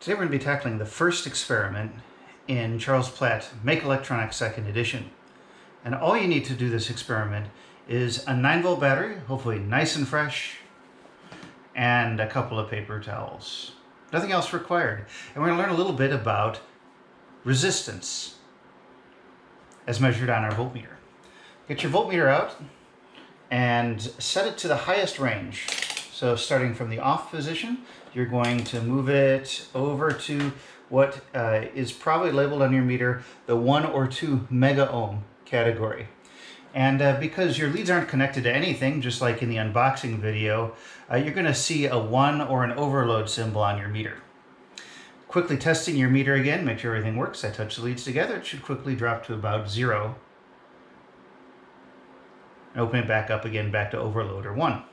Today we're going to be tackling the first experiment in Charles Platt Make Electronics 2nd edition. And all you need to do this experiment is a 9-volt battery, hopefully nice and fresh, and a couple of paper towels. Nothing else required. And we're going to learn a little bit about resistance as measured on our voltmeter. Get your voltmeter out and set it to the highest range. So starting from the off position, you're going to move it over to what is probably labeled on your meter the 1 or 2 mega ohm category. And because your leads aren't connected to anything, just like in the unboxing video, you're going to see a 1 or an overload symbol on your meter. Quickly testing your meter again, make sure everything works. I touch the leads together, it should quickly drop to about 0. And open it back up again, back to overload or 1.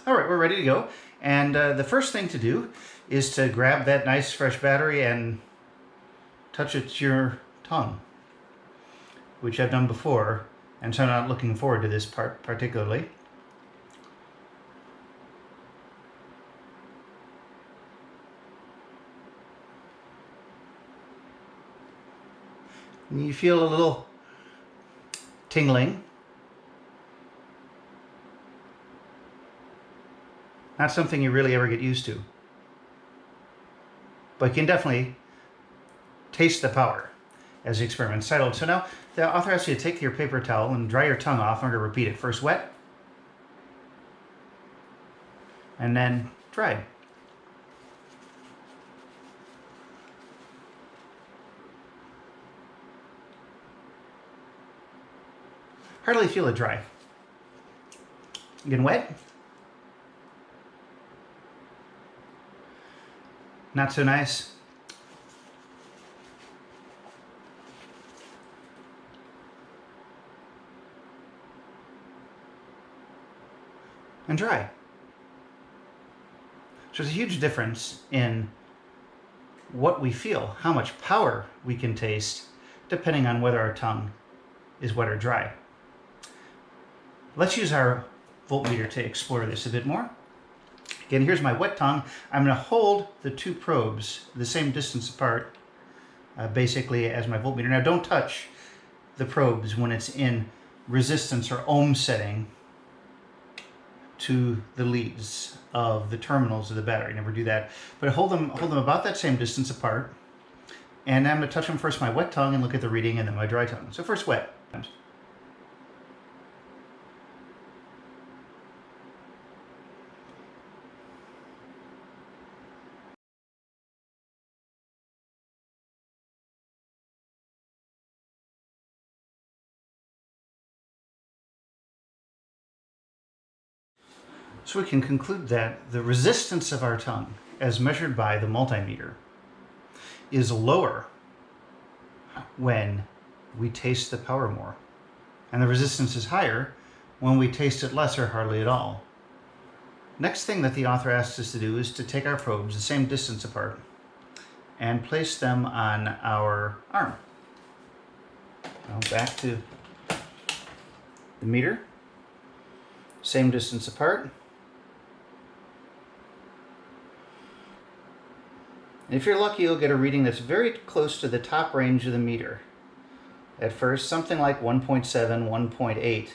All right, we're ready to go. And the first thing to do is to grab that nice fresh battery and touch it to your tongue, which I've done before, and so I'm not looking forward to this part particularly. And you feel a little tingling. Not something you really ever get used to. But you can definitely taste the power as the experiment's titled. So now the author asks you to take your paper towel and dry your tongue off. I'm going to repeat it. First wet, and then dry. Hardly feel it dry. Again, wet. Not so nice. And dry. So there's a huge difference in what we feel, how much power we can taste, depending on whether our tongue is wet or dry. Let's use our voltmeter to explore this a bit more. Again, here's my wet tongue. I'm going to hold the two probes the same distance apart, basically as my voltmeter. Now don't touch the probes when it's in resistance or ohm setting to the leads of the terminals of the battery. Never do that. But hold them about that same distance apart. And I'm going to touch them first my wet tongue and look at the reading, and then my dry tongue. So first wet. So we can conclude that the resistance of our tongue, as measured by the multimeter, is lower when we taste the power more. And the resistance is higher when we taste it less or hardly at all. Next thing that the author asks us to do is to take our probes the same distance apart and place them on our arm. Now back to the meter, same distance apart. And if you're lucky, you'll get a reading that's very close to the top range of the meter. At first, something like 1.7, 1.8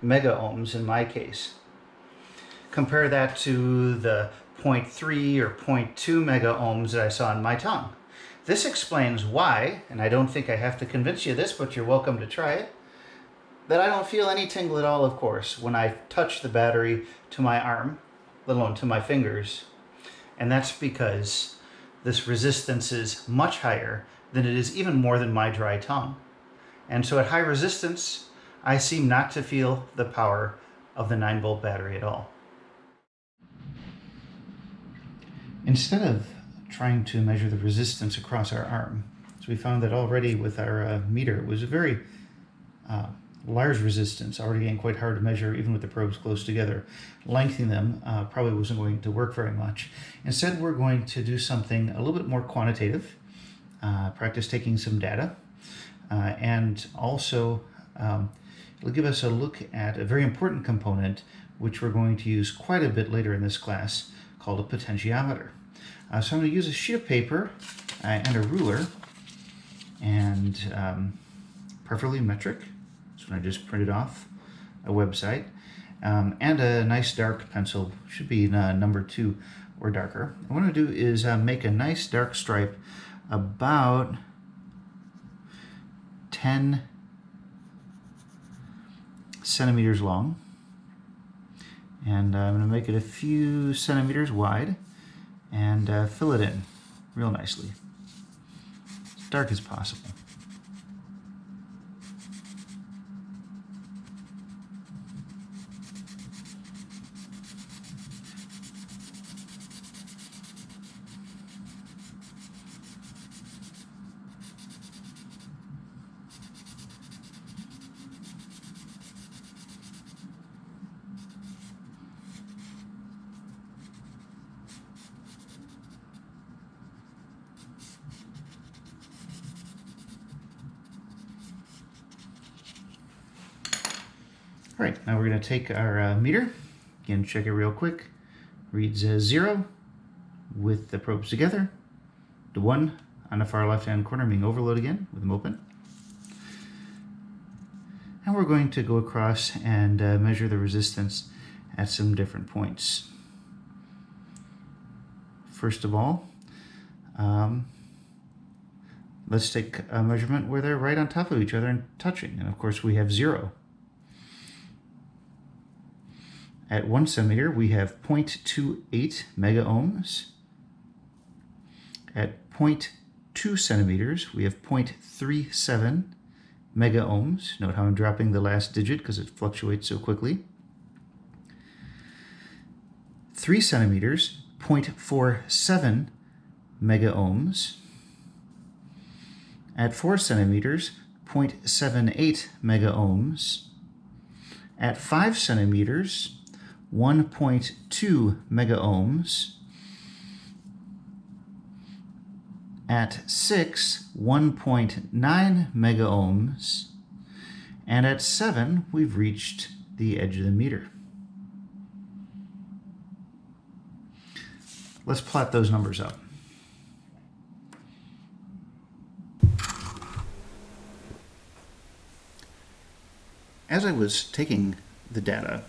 mega ohms in my case. Compare that to the 0.3 or 0.2 mega ohms that I saw in my tongue. This explains why, and I don't think I have to convince you of this, but you're welcome to try it, that I don't feel any tingle at all, of course, when I touch the battery to my arm, let alone to my fingers. And that's because this resistance is much higher than it is even more than my dry tongue. And so at high resistance, I seem not to feel the power of the 9-volt battery at all. Instead of trying to measure the resistance across our arm, so we found that already with our meter, it was a very large resistance, already getting quite hard to measure even with the probes close together. Lengthening them probably wasn't going to work very much. Instead, we're going to do something a little bit more quantitative, practice taking some data, and also it'll give us a look at a very important component which we're going to use quite a bit later in this class, called a potentiometer. So I'm going to use a sheet of paper and a ruler, and preferably metric. So I just printed off a website, and a nice dark pencil, should be number 2 or darker. And what I'm going to do is make a nice dark stripe about 10 centimeters long, and I'm going to make it a few centimeters wide and fill it in real nicely, as dark as possible. All right, now we're going to take our meter, again check it real quick, reads 0 with the probes together, the 1 on the far left hand corner being overload again with them open. And we're going to go across and measure the resistance at some different points. First of all, let's take a measurement where they're right on top of each other and touching, and of course we have 0. At 1 centimeter, we have 0.28 mega ohms. At 0.2 centimeters, we have 0.37 mega ohms. Note how I'm dropping the last digit because it fluctuates so quickly. 3 centimeters, 0.47 mega ohms. At 4 centimeters, 0.78 mega ohms. At 5 centimeters, 1.2 mega ohms. At 6, 1.9 mega ohms. And at 7, we've reached the edge of the meter. Let's plot those numbers up. As I was taking the data,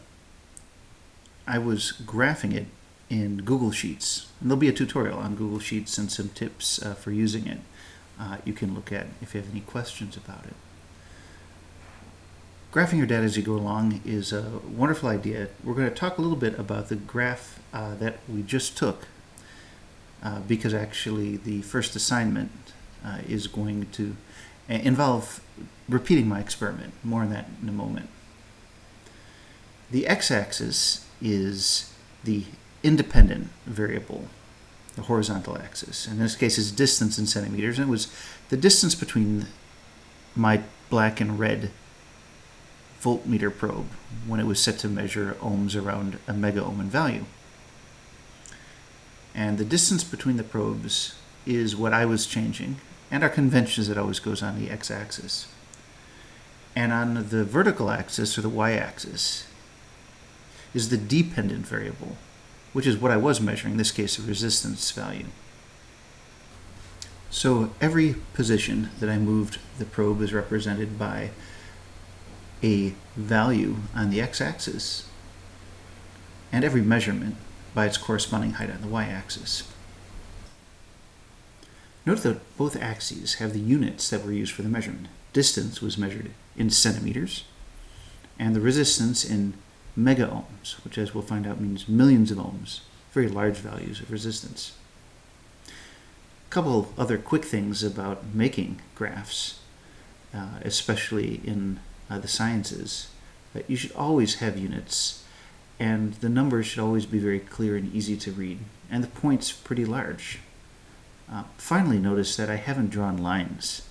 I was graphing it in Google Sheets. And there'll be a tutorial on Google Sheets and some tips for using it you can look at if you have any questions about it. Graphing your data as you go along is a wonderful idea. We're going to talk a little bit about the graph that we just took because actually the first assignment is going to involve repeating my experiment. More on that in a moment. The x-axis is the independent variable, the horizontal axis. In this case, it's distance in centimeters, and it was the distance between my black and red voltmeter probe when it was set to measure ohms around a mega ohm in value. And the distance between the probes is what I was changing, and our convention is it always goes on the x-axis. And on the vertical axis, or the y-axis, is the dependent variable, which is what I was measuring, in this case the resistance value. So every position that I moved the probe is represented by a value on the x-axis, and every measurement by its corresponding height on the y-axis. Note that both axes have the units that were used for the measurement. Distance was measured in centimeters, and the resistance in mega ohms, which as we'll find out means millions of ohms, very large values of resistance. A couple other quick things about making graphs, especially in the sciences. You should always have units, and the numbers should always be very clear and easy to read, and the points pretty large. Finally, notice that I haven't drawn lines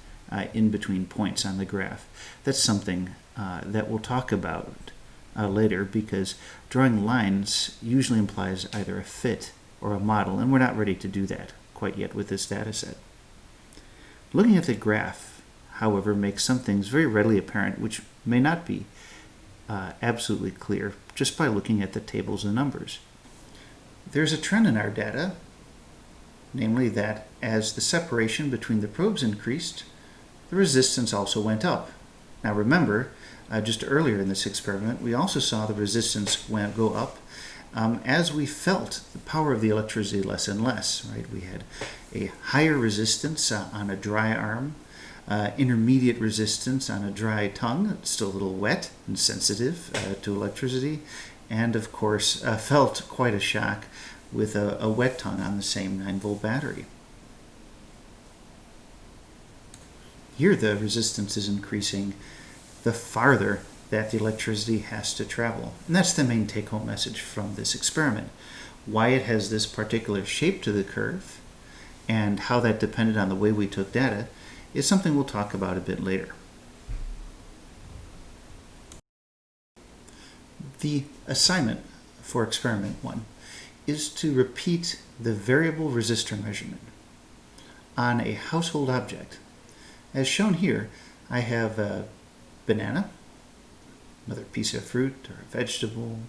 in between points on the graph. That's something that we'll talk about later, because drawing lines usually implies either a fit or a model, and we're not ready to do that quite yet with this data set. Looking at the graph, however, makes some things very readily apparent which may not be absolutely clear just by looking at the tables and numbers. There's a trend in our data namely that as the separation between the probes increased, the resistance also went up. Now remember, just earlier in this experiment, we also saw the resistance go up as we felt the power of the electricity less and less, right? We had a higher resistance on a dry arm, intermediate resistance on a dry tongue, it's still a little wet and sensitive to electricity, and of course felt quite a shock with a wet tongue on the same 9-volt battery. Here the resistance is increasing the farther that the electricity has to travel. And that's the main take-home message from this experiment. Why it has this particular shape to the curve and how that depended on the way we took data is something we'll talk about a bit later. The assignment for experiment 1 is to repeat the variable resistor measurement on a household object. As shown here, I have a banana, another piece of fruit or a vegetable,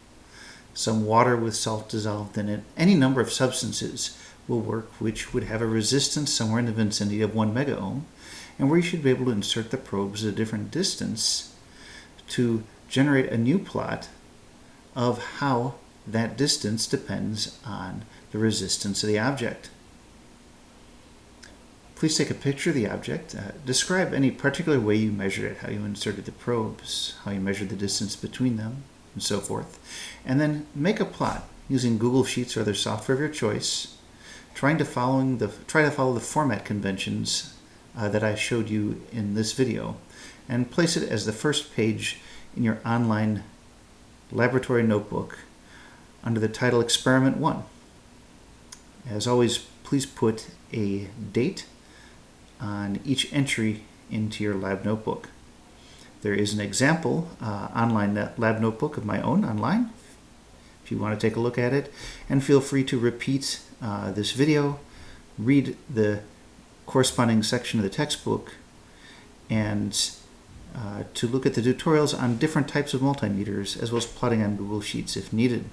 some water with salt dissolved in it. Any number of substances will work which would have a resistance somewhere in the vicinity of 1 megaohm, and where you should be able to insert the probes at a different distance to generate a new plot of how that distance depends on the resistance of the object. Please take a picture of the object. Describe any particular way you measured it, how you inserted the probes, how you measured the distance between them, and so forth. And then make a plot using Google Sheets or other software of your choice, try to follow the format conventions that I showed you in this video, and place it as the first page in your online laboratory notebook under the title Experiment 1. As always, please put a date on each entry into your lab notebook. There is an example online lab notebook of my own online if you want to take a look at it, and feel free to repeat this video, read the corresponding section of the textbook, and to look at the tutorials on different types of multimeters as well as plotting on Google Sheets if needed.